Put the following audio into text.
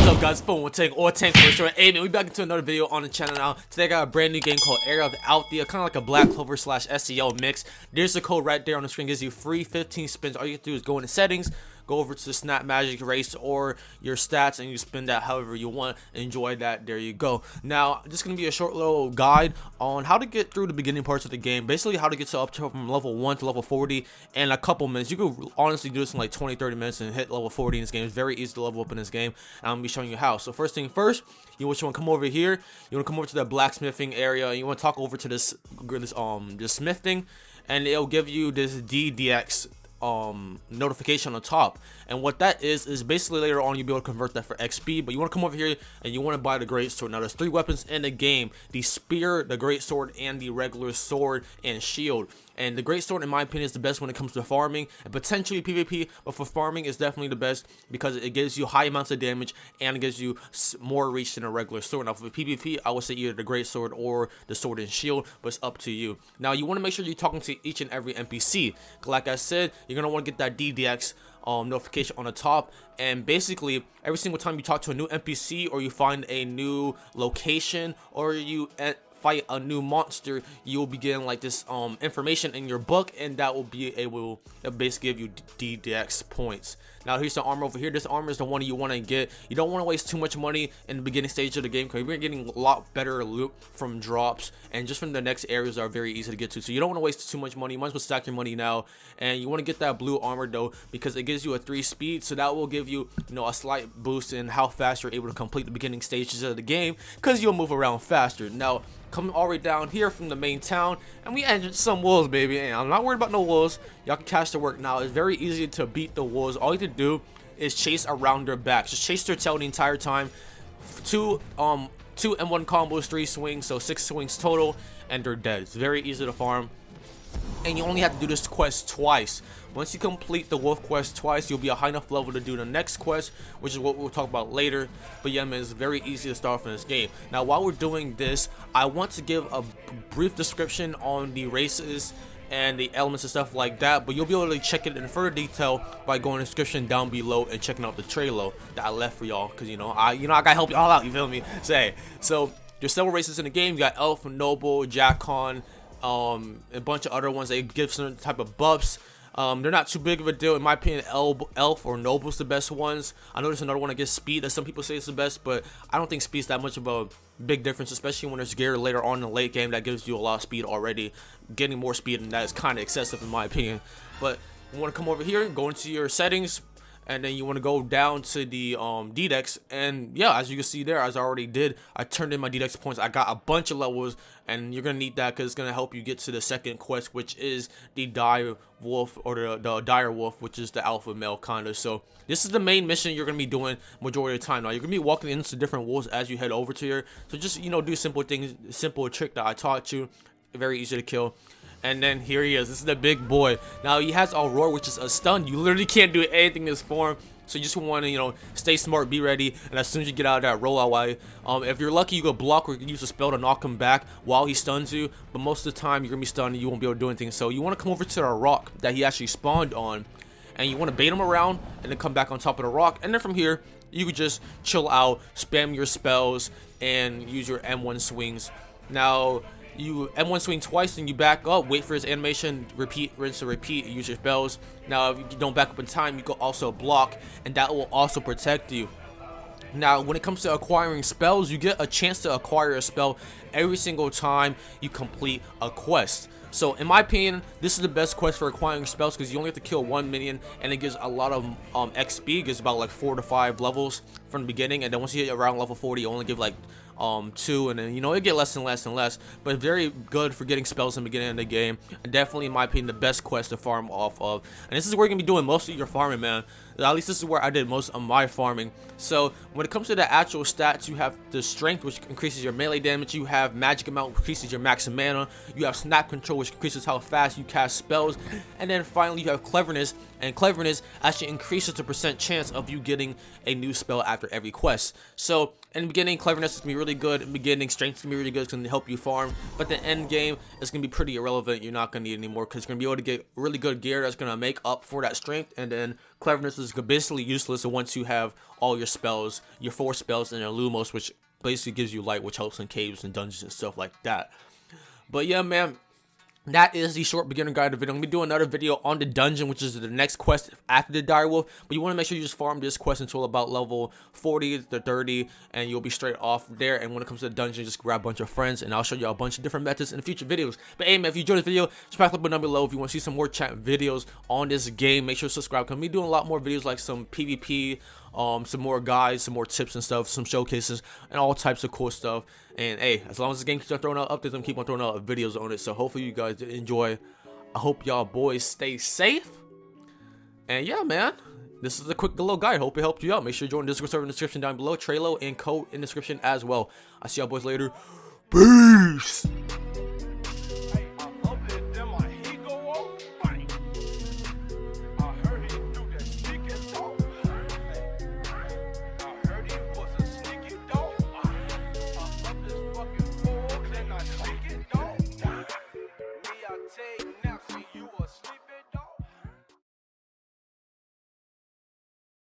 What's up, guys? Phone tank or tank for sure. Hey man, we back into another video on the channel now. Today I got a brand new game called Era of Althea, kind of like a Black Clover / SEO mix. There's the code right there on the screen, gives you free 15 spins. All you have to do is go into settings, go over to the snap magic race or your stats, and you spin that however you want. Enjoy that. There you go. Now this is gonna be a short little guide on how to get through the beginning parts of the game, basically how to get to up to from level 1 to level 40 in a couple minutes. You could honestly do this in like 20-30 minutes and hit level 40 in this game. It's very easy to level up in this game, and I'm gonna be showing you how. So first thing first, you want to come over here. You want to come over to the blacksmithing area, and you want to talk over to this smith thing, and it'll give you this DDX notification on the top. And what that is basically later on you'll be able to convert that for XP. But you want to come over here and you want to buy the great sword. Now there's 3 weapons in the game: the spear, the great sword, and the regular sword and shield. And the great sword, in my opinion, is the best when it comes to farming and potentially PvP, but for farming it's definitely the best because it gives you high amounts of damage and it gives you more reach than a regular sword. Now for PvP, I would say either the great sword or the sword and shield, but it's up to you. Now you want to make sure you're talking to each and every NPC. Like I said, you're going to want to get that DDX notification on the top, and basically every single time you talk to a new NPC or you find a new location or you fight a new monster, you'll be getting like this information in your book, and that will be able to basically give you DDX points. Now here's the armor over here. This armor is the one you want to get. You don't want to waste too much money in the beginning stage of the game because we're getting a lot better loot from drops and just from the next areas that are very easy to get to. So you don't want to waste too much money. You might as well stack your money now, and you want to get that blue armor though because it gives you a 3 speed, so that will give you a slight boost in how fast you're able to complete the beginning stages of the game because you'll move around faster. Now coming all the way down here from the main town, and we entered some wolves, baby, and I'm not worried about no wolves. Y'all can catch the work. Now it's very easy to beat the wolves. All you have to do is chase around their backs. Just chase their tail the entire time. 2 M1 combos, 3 swings, so 6 swings total, and they're dead. It's very easy to farm, and you only have to do this quest twice. Once you complete the wolf quest twice, you'll be a high enough level to do the next quest, which is what we'll talk about later. But yeah, man, it's very easy to start off in this game. Now while we're doing this, I want to give a brief description on the races and the elements and stuff like that, but you'll be able to check it in further detail by going to the description down below and checking out the Trello that I left for y'all, because I gotta help y'all out, you feel me? So there's several races in the game. You got Elf, Noble, Jackon, a bunch of other ones. They give certain type of buffs. They're not too big of a deal in my opinion. Elf or Noble's the best ones. I know there's another one that gets speed that some people say is the best, but I don't think speed's that much of a big difference, especially when there's gear later on in the late game that gives you a lot of speed already. Getting more speed than that is kind of excessive in my opinion. But you want to come over here, go into your settings, and then you want to go down to the DDX, and yeah, as you can see there, as I already did, I turned in my DDX points. I got a bunch of levels, and you're gonna need that because it's gonna help you get to the second quest, which is the Direwolf, or the Direwolf, which is the alpha male kind of. So this is the main mission you're gonna be doing majority of the time. Now you're gonna be walking into different wolves as you head over to here, so just do simple things, simple trick that I taught you, very easy to kill. And then here he is. This is the big boy. Now he has a roar, which is a stun. You literally can't do anything in this form, so you just want to stay smart, be ready, and as soon as you get out of that rollout way, if you're lucky, you go block or you can use a spell to knock him back while he stuns you, but most of the time you're gonna be stunned and you won't be able to do anything. So you want to come over to the rock that he actually spawned on, and you want to bait him around and then come back on top of the rock, and then from here you could just chill out, spam your spells, and use your M1 swings. Now you M1 swing twice, and you back up, wait for his animation, repeat, rinse and repeat, use your spells. Now if you don't back up in time, you can also block, and that will also protect you. Now when it comes to acquiring spells, you get a chance to acquire a spell every single time you complete a quest. So in my opinion, this is the best quest for acquiring spells because you only have to kill 1 minion, and it gives a lot of XP. It gives about like 4 to 5 levels from the beginning, and then once you hit around level 40, you only give like 2, and then it get less and less and less, but very good for getting spells in the beginning of the game, and definitely in my opinion the best quest to farm off of. And this is where you're gonna be doing most of your farming, man. At least this is where I did most of my farming. So when it comes to the actual stats, you have the strength, which increases your melee damage. You have magic amount, which increases your max mana. You have snap control, which increases how fast you cast spells. And then finally you have cleverness, and cleverness actually increases the % chance of you getting a new spell after every quest. So In the beginning, cleverness is going to be really good. In the beginning, strength is going to be really good. It's going to help you farm. But the end game is going to be pretty irrelevant. You're not going to need it anymore because you're going to be able to get really good gear that's going to make up for that strength. And then cleverness is basically useless once you have all your spells, your 4 spells, and your Lumos, which basically gives you light, which helps in caves and dungeons and stuff like that. But yeah, man. That is the short beginner guide video. I'm going to be doing another video on the dungeon, which is the next quest after the Direwolf. But you want to make sure you just farm this quest until about level 40 to 30, and you'll be straight off there. And when it comes to the dungeon, just grab a bunch of friends, and I'll show you a bunch of different methods in future videos. But hey, man, if you enjoyed this video, smash the button down below. If you want to see some more chat videos on this game, make sure to subscribe. Because I'm doing a lot more videos like some PvP, some more guides, some more tips and stuff, some showcases, and all types of cool stuff. And hey, as long as this game keeps on throwing out updates, I'm keep on throwing out videos on it. So hopefully you guys did enjoy. I hope y'all boys stay safe. And yeah, man, this is a quick little guide. Hope it helped you out. Make sure you join the Discord server in the description down below. Trello and code in the description as well. I'll see y'all boys later. Peace.